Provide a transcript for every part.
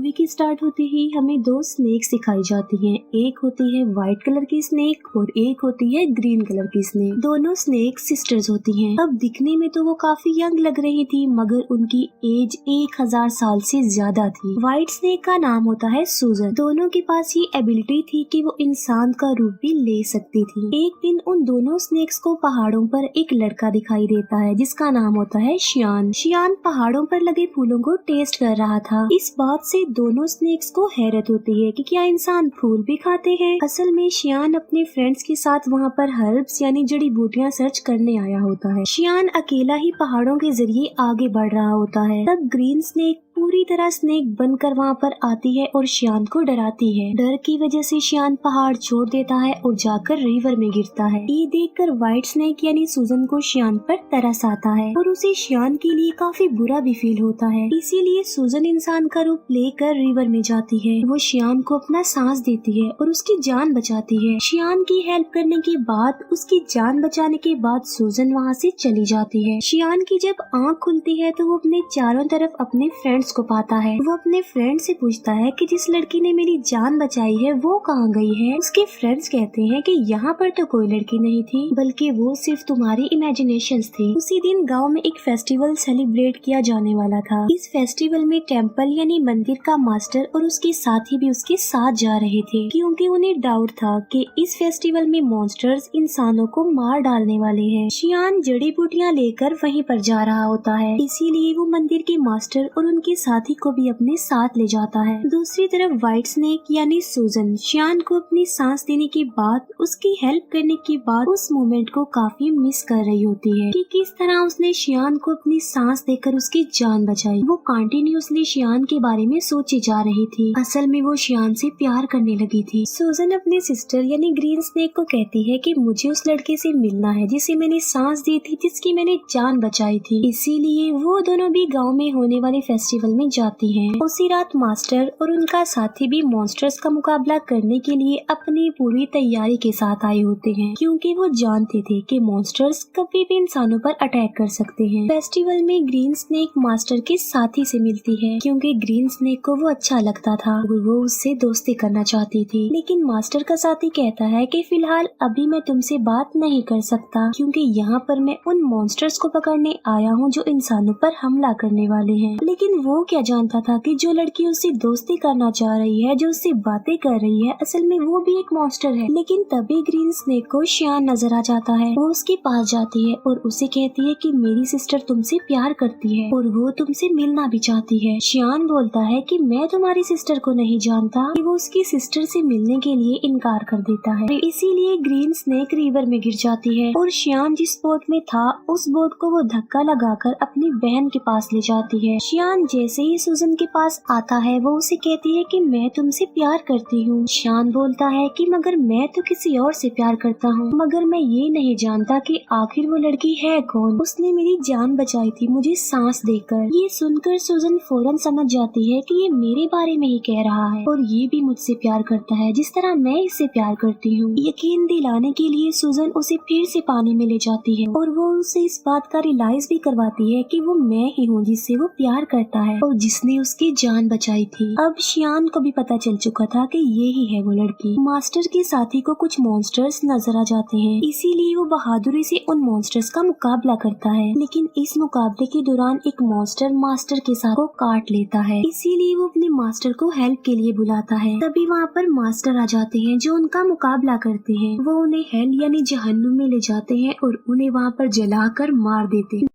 Movie की start होते ही हमें दो स्नेक्स दिखाई जाती हैं। एक होती है व्हाइट कलर की स्नेक और एक होती है ग्रीन कलर की स्नेक। दोनों स्नेक सिस्टर्स होती हैं। अब दिखने में तो वो काफी यंग लग रही थी, मगर उनकी एज 1000 साल से ज्यादा थी। व्हाइट स्नेक का नाम होता है सूजन। दोनों के पास ये एबिलिटी थी कि वो इंसान का रूप भी ले सकती थी। एक दिन उन दोनों स्नेक्स को पहाड़ों पर एक लड़का दिखाई देता है जिसका नाम होता है शियान। शियान पहाड़ों पर लगे फूलों को टेस्ट कर रहा था। इस बात से दोनों स्नेक्स को हैरत होती है कि क्या इंसान फूल भी खाते हैं। असल में शियान अपने फ्रेंड्स के साथ वहाँ पर हर्ब्स यानी जड़ी बूटियाँ सर्च करने आया होता है। शियान अकेला ही पहाड़ों के जरिए आगे बढ़ रहा होता है। तब ग्रीन स्नेक पूरी तरह स्नेक बनकर वहाँ पर आती है और शियान को डराती है। डर की वजह से शियान पहाड़ छोड़ देता है और जाकर रिवर में गिरता है। ये देखकर व्हाइट स्नेक यानी सूजन को शियान पर तरस आता है और उसे शियान के लिए काफी बुरा भी फील होता है। इसीलिए सूजन इंसान का रूप लेकर रिवर में जाती है। वो शियान को अपना सांस देती है और उसकी जान बचाती है। शियान की हेल्प करने के बाद, उसकी जान बचाने के बाद सूजन वहाँ से चली जाती है। शियान की जब आँख खुलती है तो वो अपने चारों तरफ अपने फ्रेंड्स को पाता है। वो अपने फ्रेंड से पूछता है कि जिस लड़की ने मेरी जान बचाई है वो कहाँ गई है। उसके फ्रेंड्स कहते हैं कि यहाँ पर तो कोई लड़की नहीं थी, बल्कि वो सिर्फ तुम्हारी इमेजिनेशंस थी। उसी दिन गांव में एक फेस्टिवल सेलिब्रेट किया जाने वाला था। इस फेस्टिवल में टेम्पल यानी मंदिर का मास्टर और उसके साथी भी उसके साथ जा रहे थे, क्योंकि उन्हें डाउट था कि इस फेस्टिवल में मॉन्स्टर्स इंसानों को मार डालने वाले हैं। शियान जड़ी बूटियाँ लेकर वहीं पर जा रहा होता है, इसीलिए वो मंदिर के मास्टर और उनके साथी को भी अपने साथ ले जाता है। दूसरी तरफ व्हाइट स्नेक यानी सूजन शियान को अपनी सांस देने के बाद, उसकी हेल्प करने के बाद उस मोमेंट को काफी मिस कर रही होती है कि किस तरह उसने शियान को अपनी सांस देकर उसकी जान बचाई। वो कंटिन्यूअसली शियान के बारे में सोची जा रही थी। असल में वो शियान से प्यार करने लगी थी। सूजन अपने सिस्टर यानी ग्रीन स्नेक को कहती है कि मुझे उस लड़के से मिलना है जिसे मैंने सांस दी थी, जिसकी मैंने जान बचाई थी। इसीलिए वो दोनों भी गाँव में होने वाले फेस्टिवल में जाती हैं। उसी रात मास्टर और उनका साथी भी मॉन्स्टर्स का मुकाबला करने के लिए अपनी पूरी तैयारी के साथ आए होते हैं, क्योंकि वो जानते थे कि मॉन्स्टर्स कभी भी इंसानों पर अटैक कर सकते हैं। फेस्टिवल में ग्रीन स्नेक मास्टर के साथी से मिलती है, क्योंकि ग्रीन स्नेक को वो अच्छा लगता था और वो उससे दोस्ती करना चाहती थी। लेकिन मास्टर का साथी कहता है कि फिलहाल अभी मैं तुमसे बात नहीं कर सकता, क्योंकि यहाँ पर मैं उन मॉन्स्टर्स को पकड़ने आया हूँ जो इंसानों पर हमला करने वाले हैं। लेकिन वो क्या जानता था कि जो लड़की उससे दोस्ती करना चाह रही है, जो उससे बातें कर रही है, असल में वो भी एक मॉन्स्टर है। लेकिन तभी ग्रीन स्नेक को शियान नजर आ जाता है। वो उसके पास जाती है और उसे कहती है कि मेरी सिस्टर तुमसे प्यार करती है और वो तुमसे मिलना भी चाहती है। शियान बोलता है कि मैं तुम्हारी सिस्टर को नहीं जानता, कि वो उसकी सिस्टर से मिलने के लिए इनकार कर देता है। इसीलिए ग्रीन स्नेक रिवर में गिर जाती है और शियान जिस बोट में था उस बोट को वो धक्का लगाकर अपनी बहन के पास ले जाती है। शियान जैसे ही सूजन के पास आता है वो उसे कहती है कि मैं तुमसे प्यार करती हूँ। शियान बोलता है कि मगर मैं तो किसी और से प्यार करता हूँ, मगर मैं ये नहीं जानता कि आखिर वो लड़की है कौन। उसने मेरी जान बचाई थी मुझे सांस देकर। ये सुनकर सूजन फौरन समझ जाती है कि ये मेरे बारे में ही कह रहा है और ये भी मुझसे प्यार करता है जिस तरह मैं इससे प्यार करती हूँ। यकीन दिलाने के लिए सूजन उसे फिर से पानी में ले जाती है और वो उसे इस बात का रियलाइज भी करवाती है कि वो मैं ही हूँ जिससे वो प्यार करता है और जिसने उसकी जान बचाई थी। अब शियान को भी पता चल चुका था कि ये ही है वो लड़की। मास्टर के साथी को कुछ मॉन्स्टर्स नजर आ जाते हैं, इसीलिए वो बहादुरी से उन मॉन्स्टर्स का मुकाबला करता है। लेकिन इस मुकाबले के दौरान एक मॉन्स्टर मास्टर के साथ को काट लेता है, इसीलिए वो अपने मास्टर को हेल्प के लिए बुलाता है। तभी वहाँ पर मास्टर आ जाते हैं जो उनका मुकाबला करते हैं। वो उन्हें हेल यानी जहन्नुम में ले जाते हैं और उन्हें वहाँ पर जलाकर मार देते हैं।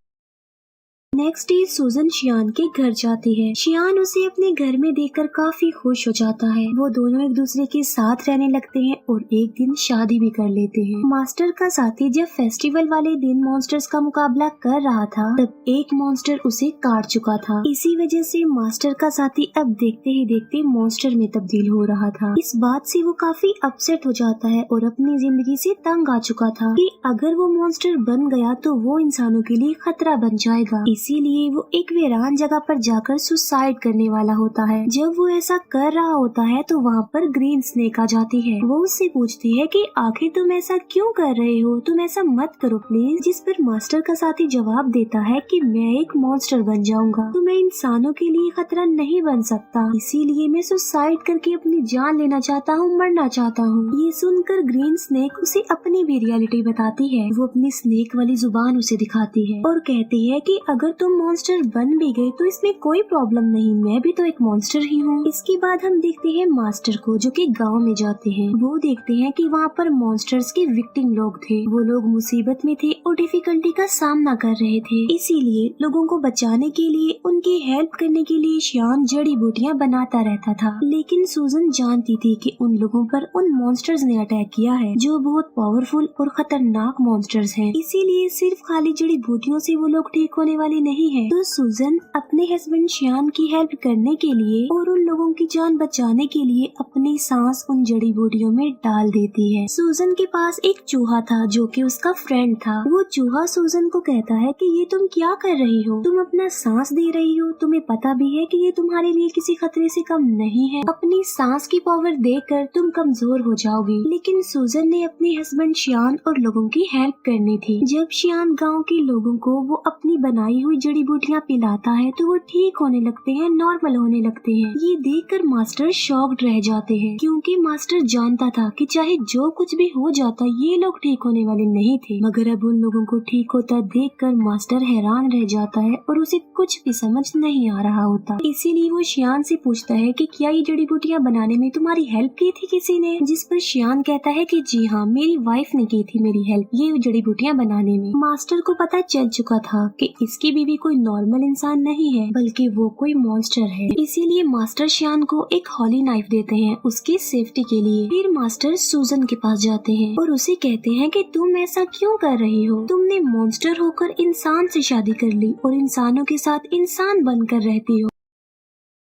नेक्स्ट डे सूजन शियान के घर जाती है। शियान उसे अपने घर में देखकर काफी खुश हो जाता है। वो दोनों एक दूसरे के साथ रहने लगते हैं और एक दिन शादी भी कर लेते हैं। मास्टर का साथी जब फेस्टिवल वाले दिन मॉन्स्टर्स का मुकाबला कर रहा था तब एक मॉन्स्टर उसे काट चुका था। इसी वजह से मास्टर का साथी अब देखते ही देखते मॉन्स्टर में तब्दील हो रहा था। इस बात से वो काफी अपसेट हो जाता है और अपनी जिंदगी से तंग आ चुका था कि अगर वो मॉन्स्टर बन गया तो वो इंसानों के लिए खतरा बन जाएगा। इसीलिए वो एक वीरान जगह पर जाकर सुसाइड करने वाला होता है। जब वो ऐसा कर रहा होता है तो वहाँ पर ग्रीन स्नेक आ जाती है। वो उससे पूछती है कि आखिर तुम ऐसा क्यों कर रहे हो, तुम ऐसा मत करो प्लीज। जिस पर मास्टर का साथी जवाब देता है कि मैं एक मॉन्स्टर बन जाऊंगा तो मैं इंसानों के लिए खतरा नहीं बन सकता, इसीलिए मैं सुसाइड करके अपनी जान लेना चाहता हूँ, मरना चाहता हूँ। ये सुनकर ग्रीन स्नेक उसे अपनी भी रियलिटी बताती है। वो अपनी स्नेक वाली जुबान उसे दिखाती है और कहती है कि अगर तुम मॉन्स्टर बन भी गए तो इसमें कोई प्रॉब्लम नहीं, मैं भी तो एक मॉन्स्टर ही हूँ। इसके बाद हम देखते हैं मास्टर को जो कि गांव में जाते हैं। वो देखते हैं कि वहाँ पर मॉन्स्टर्स के विक्टिम लोग थे। वो लोग मुसीबत में थे और डिफिकल्टी का सामना कर रहे थे, इसीलिए लोगों को बचाने के लिए, उनकी हेल्प करने के लिए शियान जड़ी बूटियाँ बनाता रहता था। लेकिन सूजन जानती थी कि उन लोगों पर उन मॉन्स्टर्स ने अटैक किया है जो बहुत पावरफुल और खतरनाक मॉन्स्टर्स हैं, इसीलिए सिर्फ खाली जड़ी बूटियों से वो लोग ठीक होने वाले नहीं हैं। तो सूजन अपने हस्बैंड शियान की हेल्प करने के लिए और उन लोगों की जान बचाने के लिए अपनी सांस उन जड़ी बूटियों में डाल देती है। सूजन के पास एक चूहा था जो कि उसका फ्रेंड था। वो चूहा सूजन को कहता है कि ये तुम क्या कर रही हो, तुम अपना सांस दे रही हो, तुम्हें पता भी है कि ये तुम्हारे लिए किसी खतरे से कम नहीं है, अपनी सांस की पावर देकर तुम कमजोर हो जाओगी। लेकिन सूजन ने अपने हस्बैंड शियान और लोगों की हेल्प करनी थी। जब शियान गांव के लोगों को वो अपनी बनाई हुई जड़ी बूटियाँ पिलाता है तो वो ठीक होने लगते हैं, नॉर्मल होने लगते हैं। ये देखकर मास्टर शॉक्ड रह जाते हैं क्योंकि मास्टर जानता था कि चाहे जो कुछ भी हो जाता ये लोग ठीक होने वाले नहीं थे। मगर अब उन लोगों को ठीक होता देखकर मास्टर हैरान रह जाता है और उसे कुछ भी समझ नहीं आ रहा होता। इसीलिए वो शियान से पूछता है कि क्या ये जड़ी बूटियाँ बनाने में तुम्हारी हेल्प की थी किसी ने? जिस पर शियान कहता है कि जी हाँ, मेरी वाइफ ने की थी मेरी हेल्प ये जड़ी बूटियाँ बनाने में। मास्टर को पता चल चुका था कि इसकी बीवी कोई नॉर्मल इंसान नहीं है बल्कि वो कोई मॉन्स्टर है, इसीलिए मास्टर शियान को एक हॉली नाइफ देते हैं उसकी सेफ्टी के लिए। फिर मास्टर सूजन के पास जाते हैं और उसे कहते हैं कि तुम ऐसा क्यों कर रही हो, तुमने मॉन्स्टर होकर इंसान से शादी कर ली और इंसानों के साथ इंसान बनकर रहती हो,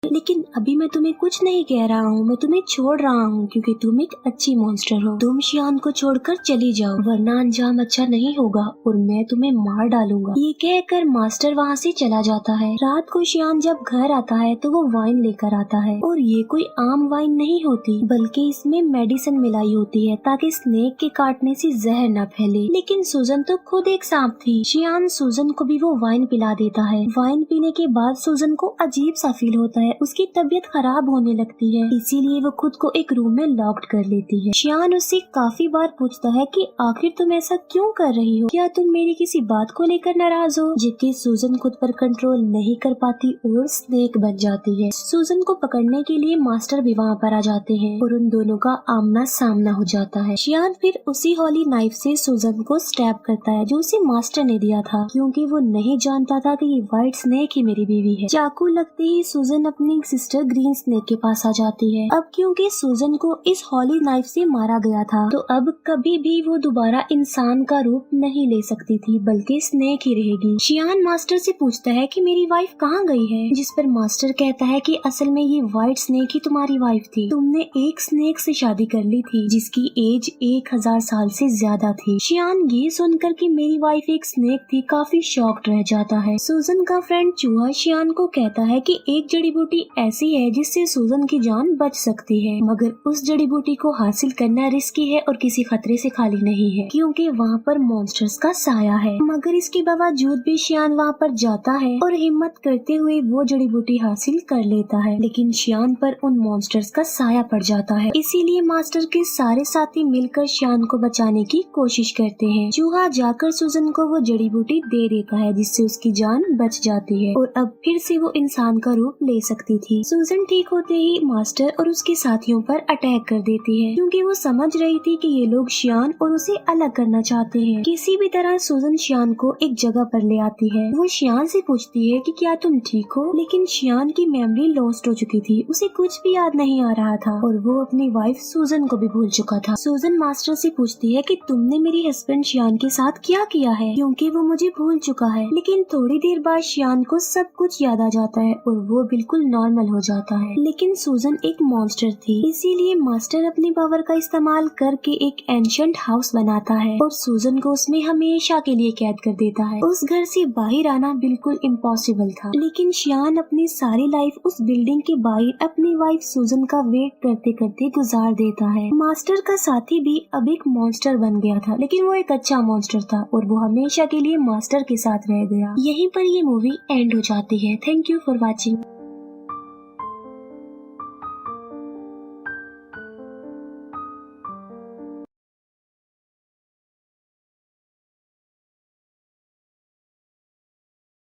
लेकिन अभी मैं तुम्हें कुछ नहीं कह रहा हूँ, मैं तुम्हें छोड़ रहा हूँ क्योंकि तुम एक अच्छी मॉन्स्टर हो। तुम शियान को छोड़कर चली जाओ वरना अंजाम अच्छा नहीं होगा और मैं तुम्हें मार डालूंगा। ये कहकर मास्टर वहाँ से चला जाता है। रात को शियान जब घर आता है तो वो वाइन लेकर आता है और ये कोई आम वाइन नहीं होती बल्कि इसमें मेडिसिन मिलाई होती है ताकि स्नेक के काटने से जहर न फैले। लेकिन सूजन तो खुद एक सांप थी। शियान सूजन को भी वो वाइन पिला देता है। वाइन पीने के बाद सूजन को अजीब सा फील होता है, उसकी तबीयत खराब होने लगती है, इसीलिए वो खुद को एक रूम में लॉक्ड कर लेती है। शियान उससे काफी बार पूछता है कि आखिर तुम ऐसा क्यों कर रही हो, क्या तुम मेरी किसी बात को लेकर नाराज हो? जबकि सूजन खुद पर कंट्रोल नहीं कर पाती और स्नेक बन जाती है। सूजन को पकड़ने के लिए मास्टर भी वहाँ पर आ जाते हैं और उन दोनों का आमना सामना हो जाता है। शियान फिर उसी हॉली नाइफ से सूजन को स्टैब करता है जो उसे मास्टर ने दिया था क्योंकि वो नहीं जानता था कि ये व्हाइट स्नेक ही मेरी बीवी है। चाकू लगते ही सूजन अपनी सिस्टर ग्रीन स्नेक के पास आ जाती है। अब क्योंकि सूजन को इस हॉली नाइफ से मारा गया था तो अब कभी भी वो दोबारा इंसान का रूप नहीं ले सकती थी बल्कि स्नेक ही रहेगी। शियान मास्टर से पूछता है कि मेरी वाइफ कहाँ गई है, जिस पर मास्टर कहता है कि असल में ये व्हाइट स्नेक ही तुम्हारी वाइफ थी, तुमने एक स्नेक से शादी कर ली थी जिसकी एज 1000 साल से ज्यादा थी। शियान ये सुनकर कि मेरी वाइफ एक स्नेक थी काफी शॉक्ड रह जाता है। सूजन का फ्रेंड चूहा शियान को कहता है कि एक जड़ी बूटी ऐसी है जिससे सूजन की जान बच सकती है मगर उस जड़ी बूटी को हासिल करना रिस्की है और किसी खतरे से खाली नहीं है क्योंकि वहाँ पर मॉन्स्टर्स का साया है। मगर इसके बावजूद भी शियान वहाँ पर जाता है और हिम्मत करते हुए वो जड़ी बूटी हासिल कर लेता है, लेकिन शियान पर उन मॉन्स्टर्स का साया पड़ जाता है। इसीलिए मास्टर के सारे साथी मिलकर शियान को बचाने की कोशिश करते हैं। चूहा जाकर सूजन को वो जड़ी बूटी दे देता है जिससे उसकी जान बच जाती है और अब फिर से वो इंसान का रूप ले सकती थी। सूजन ठीक होते ही मास्टर और उसके साथियों पर अटैक कर देती है क्योंकि वो समझ रही थी कि ये लोग शियान और उसे अलग करना चाहते हैं। किसी भी तरह सूजन शियान को एक जगह पर ले आती है। वो शियान से पूछती है कि क्या तुम ठीक हो, लेकिन शियान की मेमोरी लॉस्ट हो चुकी थी, उसे कुछ भी याद नहीं आ रहा था और वो अपनी वाइफ सूजन को भी भूल चुका था। सूजन मास्टर से पूछती है कि तुमने मेरी हस्बैंड शियान के साथ क्या किया है क्योंकि वो मुझे भूल चुका है। लेकिन थोड़ी देर बाद शियान को सब कुछ याद आ जाता है और वो बिल्कुल नॉर्मल हो जाता है। लेकिन सूजन एक मॉन्स्टर थी, इसीलिए मास्टर अपनी पावर का इस्तेमाल करके एक एंशिएंट हाउस बनाता है और सूजन को उसमें हमेशा के लिए कैद कर देता है। उस घर से बाहर आना बिल्कुल इम्पॉसिबल था, लेकिन शियान अपनी सारी लाइफ उस बिल्डिंग के बाहर अपनी वाइफ सूजन का वेट करते करते गुजार देता है। मास्टर का साथी भी अब एक मॉन्स्टर बन गया था, लेकिन वो एक अच्छा मॉन्स्टर था और वो हमेशा के लिए मास्टर के साथ रह गया। यहीं पर ये मूवी एंड हो जाती है। Thank you for watching.